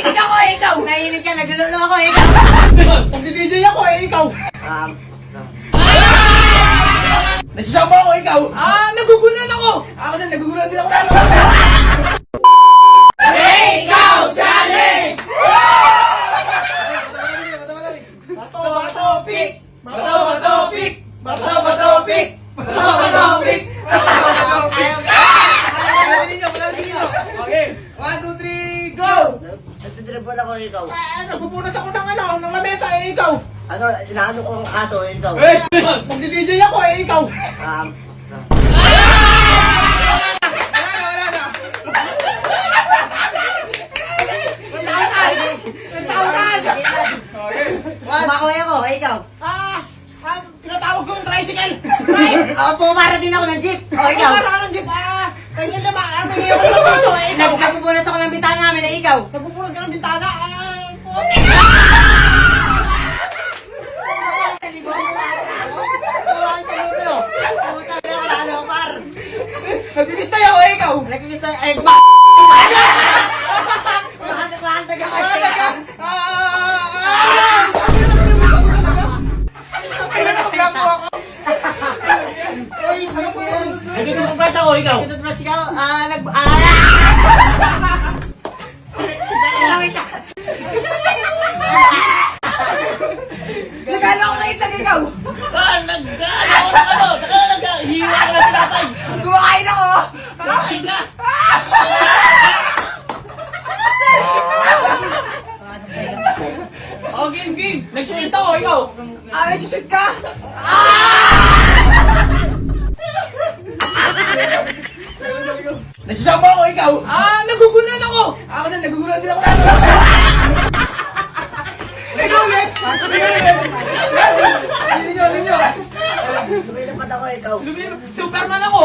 Nakikinig ako eh, ikaw! Nahihinig ka, naglululo ako eh, ikaw! Nag-DJ ako eh, ikaw! Nagsasama ako, ikaw! Nagugulan ako! Ako din, nagugulan din ako. Hey, ikaw! Challenge! Bato-bato-pick! Bato-bato-pick! Bato-bato-pick! Bato-bato-pick! Okay, 1, 2, 3, go! Nagtitribol ako ikaw. Nagpupunas ako ng lamesa eh, ikaw! Ano, inaano ko ang aso ikaw. Eh! Nag-DJ ako eh, ikaw! Kumakaway ako, eh, ikaw! Tinatawag ko yung tricycle! Ako po, para din ako ng jeep! O, ikaw! Para ka ng jeep! Ganyan naman! Ano yung piso eh, ikaw! Nagpupunas ako ng bintana namin, eh, ikaw! Nagpupunas ka ng bintana! Nagpipistay ako eh, ikaw! Nagpipistay, ay, Kumahandag ako, eh, ikaw! Nagtutubrush ako, ikaw! Nagtutubrush ka, Nagkala ko na itan ikaw! Nag-ano ako ng ano? Saka nag-hiwa ka ng tinapay! Kumakain ako! Kumain ka! Oh, game! Nag-shoot ako, ikaw! Nag-shoot ka? Nagsasama ako, ikaw! Nagugulan ako! Ako din, nagugulan din ako! Ikaw ulit! Ninyo! Lumilipad ako ikaw. Superman ako!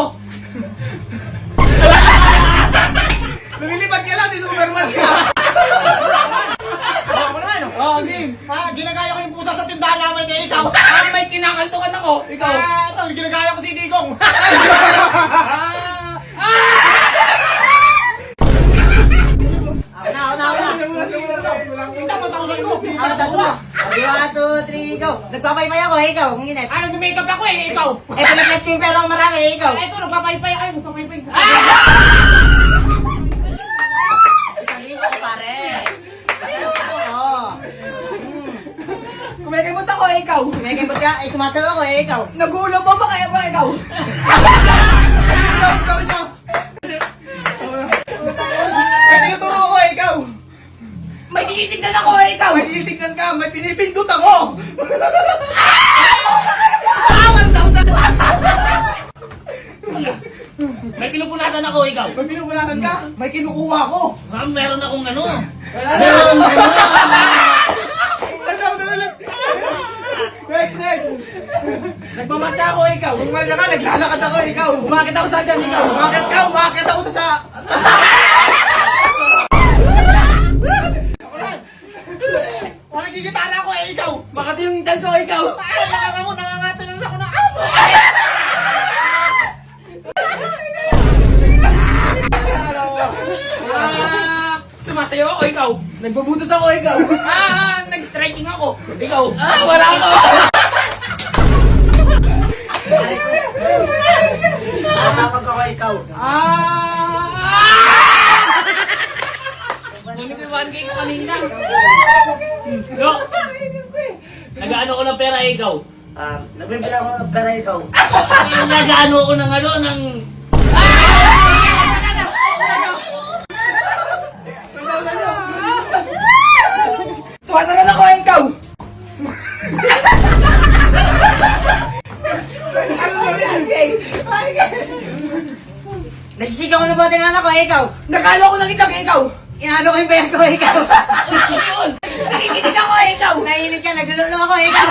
Lumilipad ka lang, di Superman ka! Ako naman, game! Ginagaya ko yung pusa sa tindahan namin eh, ikaw! may kinakantukan ako! Ikaw! Ito, ginagaya ko si Digong! Ako na! Ikaw, matausan ko! Tas mo! 1, 2, 3, go! Nagpapaypay ako, eh, ikaw! Ang init! Nag-makeup ako eh, ikaw! Eh, pinag-flexing pero ang marami, eh, ikaw! Ito, nagpapaypay ako, nagpapaypay ko. Kalibo ko, pare! Oo! Kumikimot ako eh, ikaw! May kibot ka, eh, sumasaw ako, eh, ikaw! Nagulo pa ba kaya ba ikaw? Ikaw! May tinuturo ko eh, ikaw! May tinitignan ako, eh, ikaw! May tinitignan ka, may pinipindot ako! May pinupunasan ako, ikaw! May pinupulanan ka, may kinukuha ko! Meron akong ano? Next! Nagmamatya ako, ikaw! Umamatya ka, naglalakad ako, ikaw! Umakit ako sa dyan, ikaw! Umakit ako sa... Nagigitara ako eh, ikaw! Bakit yung dyan ko, ikaw? Nangangapin lang ako na amo! Sumasayaw ako, ikaw! Nagbabutot ako, ikaw! Nag-stretching ako! Ikaw! Wala ako! Nakakapag ako ikaw. Ngunit yung 1K ko kanina! Yo! Nag-ano ko ng pera, ikaw? Nagbibilang ako ng pera ikaw. Nag-ano ko ng ano, ng... Tuwatalan ako, ikaw! Nagsisigaw ko na ba ang anak ko, eh, ikaw? Nakalo ko ng itak, ikaw! Inalo ko yung bayan ko, eh, ikaw! Yun! Nakikinig ako, eh, ikaw! Nahihinig ka, naglululo ako, eh, ikaw!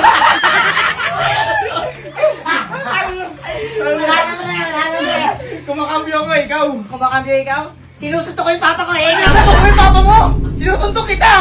Wala naman. Kumakambyo ako, ikaw! Kumakambyo, ikaw? Sinusuntok ko yung papa ko, eh, ikaw! Sinusuntok ko yung papa mo! Sinusuntok kita!